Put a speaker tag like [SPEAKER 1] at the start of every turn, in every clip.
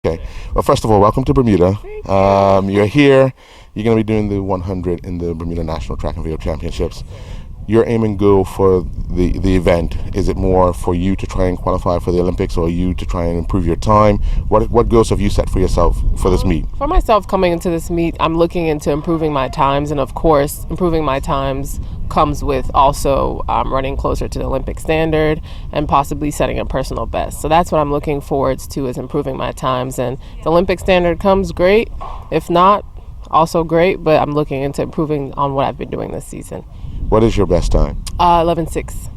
[SPEAKER 1] Okay. Well, first of all, welcome to Bermuda. You're here. You're going to be doing the 100 in the Bermuda National Track and Field Championships. Your aim and goal for the event, is it more for you to try and qualify for the Olympics, or you to try and improve your time? What goals have you set for yourself for this meet?
[SPEAKER 2] For myself, coming into this meet, I'm looking into improving my times, and of course, improving my times comes with also running closer to the Olympic standard and possibly setting a personal best. So that's what I'm looking forward to, is improving my times. And the Olympic standard comes, great. If not, also great, but I'm looking into improving on what I've been doing this season.
[SPEAKER 1] What is your best time?
[SPEAKER 2] 11:06.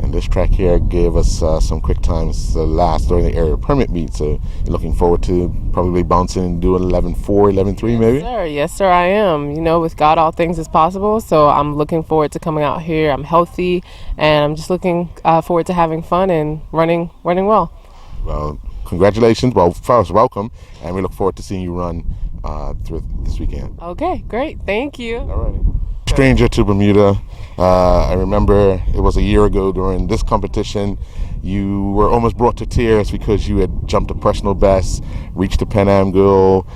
[SPEAKER 1] And this track here gave us some quick times last during the area permit meet, so you're looking forward to probably bouncing and doing 11:4, 11:3 maybe?
[SPEAKER 2] Yes, sir, I am. You know, with God, all things is possible. So I'm looking forward to coming out here. I'm healthy, and I'm just looking forward to having fun and running well.
[SPEAKER 1] Well, congratulations. Well, first, welcome, and we look forward to seeing you run through this weekend.
[SPEAKER 2] Okay, great. Thank you.
[SPEAKER 1] All right. Stranger to Bermuda. I remember it was a year ago during this competition. You were almost brought to tears because you had jumped a personal best, reached a Pan Am goal.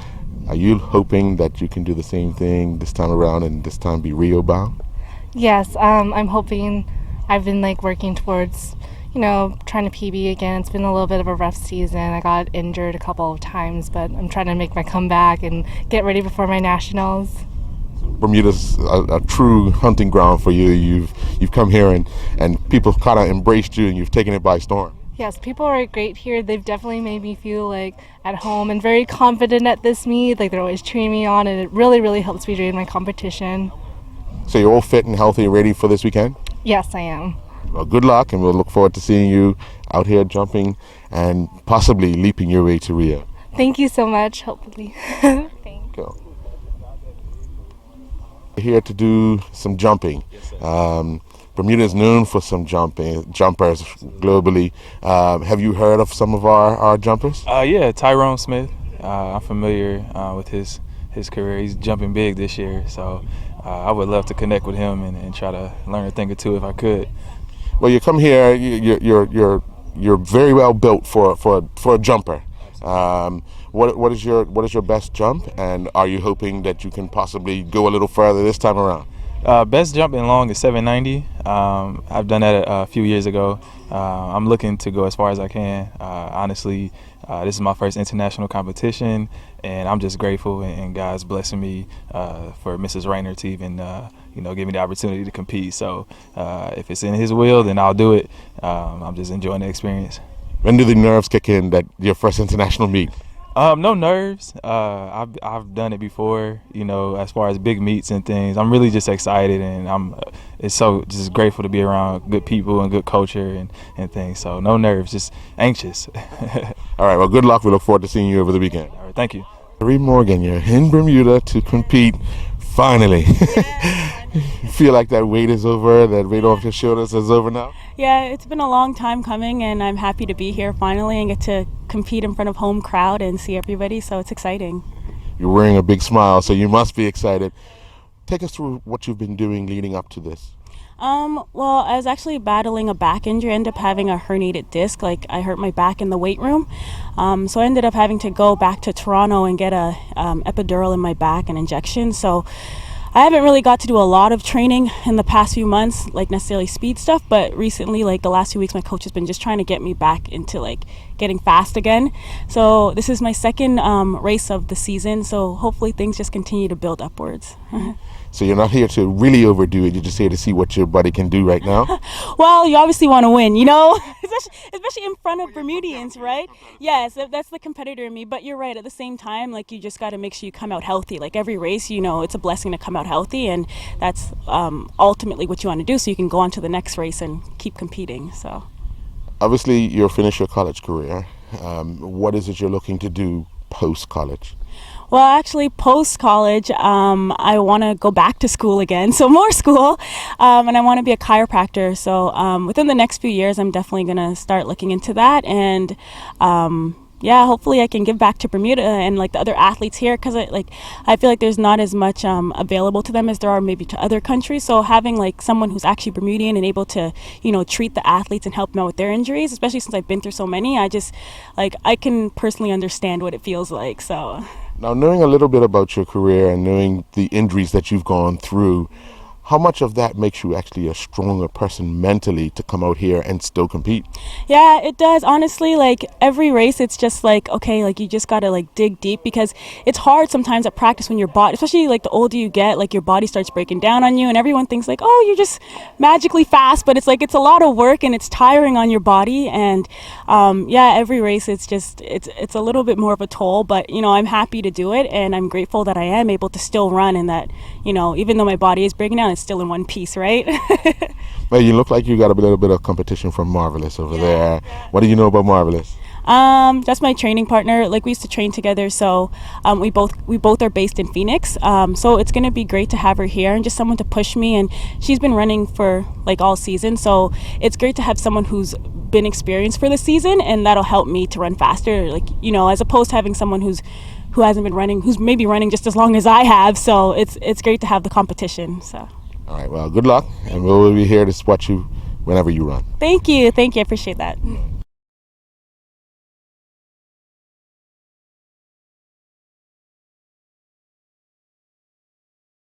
[SPEAKER 1] Are you hoping that you can do the same thing this time around and this time be Rio bound?
[SPEAKER 3] Yes, I'm hoping. I've been working towards, trying to PB again. It's been a little bit of a rough season. I got injured a couple of times, but I'm trying to make my comeback and get ready before my nationals.
[SPEAKER 1] Bermuda's a true hunting ground for you. You've come here and people kind of embraced you, and you've taken it by storm.
[SPEAKER 3] Yes, people are great here. They've definitely made me feel at home and very confident at this meet. They're always cheering me on, and it really, really helps me during my competition.
[SPEAKER 1] So you're all fit and healthy, ready for this weekend?
[SPEAKER 3] Yes, I am.
[SPEAKER 1] Well, good luck, and we'll look forward to seeing you out here jumping and possibly leaping your way to Rio.
[SPEAKER 3] Thank you so much, hopefully. Thanks.
[SPEAKER 1] Cool. Here to do some jumping. Bermuda is known for some jumpers globally. Have you heard of some of our jumpers?
[SPEAKER 4] Yeah, Tyrone Smith. I'm familiar with his career. He's jumping big this year, so I would love to connect with him and try to learn a thing or two if I could.
[SPEAKER 1] Well, you come here. You're very well built for a jumper. What is your best jump, and are you hoping that you can possibly go a little further this time around?
[SPEAKER 4] Best jump in long is 790. I've done that a few years ago. I'm looking to go as far as I can. Honestly, this is my first international competition, and I'm just grateful, and God's blessing me for Mrs. Rayner to even give me the opportunity to compete. So if it's in His will, then I'll do it. I'm just enjoying the experience.
[SPEAKER 1] When do the nerves kick in that your first international meet?
[SPEAKER 4] No nerves. I've done it before, as far as big meets and things. I'm really just excited, and it's so just grateful to be around good people and good culture and things. So no nerves, just anxious.
[SPEAKER 1] All right, well, good luck. We look forward to seeing you over the weekend.
[SPEAKER 4] All right, thank you.
[SPEAKER 1] Reed Morgan, you're in Bermuda to compete finally. You feel like that weight is over, that weight off your shoulders is over now?
[SPEAKER 5] Yeah, it's been a long time coming, and I'm happy to be here finally and get to compete in front of home crowd and see everybody, so it's exciting.
[SPEAKER 1] You're wearing a big smile, so you must be excited. Take us through what you've been doing leading up to this.
[SPEAKER 5] Well, I was actually battling a back injury. I ended up having a herniated disc. I hurt my back in the weight room. So I ended up having to go back to Toronto and get a epidural in my back and injection. So I haven't really got to do a lot of training in the past few months, necessarily speed stuff, but recently, the last few weeks, my coach has been just trying to get me back into getting fast again. So this is my second race of the season, so hopefully things just continue to build upwards.
[SPEAKER 1] So you're not here to really overdo it, you're just here to see what your body can do right now?
[SPEAKER 5] Well, you obviously want to win, especially in front of Bermudians, right? Yes, that's the competitor in me, but you're right, at the same time, you just got to make sure you come out healthy. Every race, it's a blessing to come out healthy, and that's ultimately what you want to do, so you can go on to the next race and keep competing. So
[SPEAKER 1] obviously you'll finish your college career. What is it you're looking to do post-college?
[SPEAKER 5] Well, actually, post-college, I want to go back to school again, so more school, and I want to be a chiropractor. So within the next few years, I'm definitely going to start looking into that and yeah, hopefully I can give back to Bermuda and like the other athletes here, because I feel like there's not as much available to them as there are maybe to other countries. So having like someone who's actually Bermudian and able to, you know, treat the athletes and help them out with their injuries, especially since I've been through so many, I just like I can personally understand what it feels like. So
[SPEAKER 1] Now, knowing a little bit about your career and knowing the injuries that you've gone through, how much of that makes you actually a stronger person mentally to come out here and still compete?
[SPEAKER 5] yeah, it does. Honestly, like every race, it's just like, okay, like you just gotta like dig deep, because it's hard sometimes at practice when your body, especially like the older you get, like your body starts breaking down on you, and everyone thinks like, oh, you're just magically fast, but it's like it's a lot of work and it's tiring on your body. And yeah, every race, it's a little bit more of a toll, but you know, I'm happy to do it, and I'm grateful that I am able to still run, and that, you know, even though my body is breaking down, it's still in one piece, right?
[SPEAKER 1] Well, you look like you got a little bit of competition from Marvelous over there. What do you know about Marvelous?
[SPEAKER 5] That's my training partner. Like we used to train together, so we both are based in Phoenix. So it's gonna be great to have her here and just someone to push me. And she's been running for like all season, so it's great to have someone who's been experienced for the season, and that'll help me to run faster. Like, you know, as opposed to having someone who hasn't been running, who's maybe running just as long as I have. So it's great to have the competition. So.
[SPEAKER 1] All right, well, good luck, and we'll be here to watch you whenever you run.
[SPEAKER 5] Thank you. I appreciate that.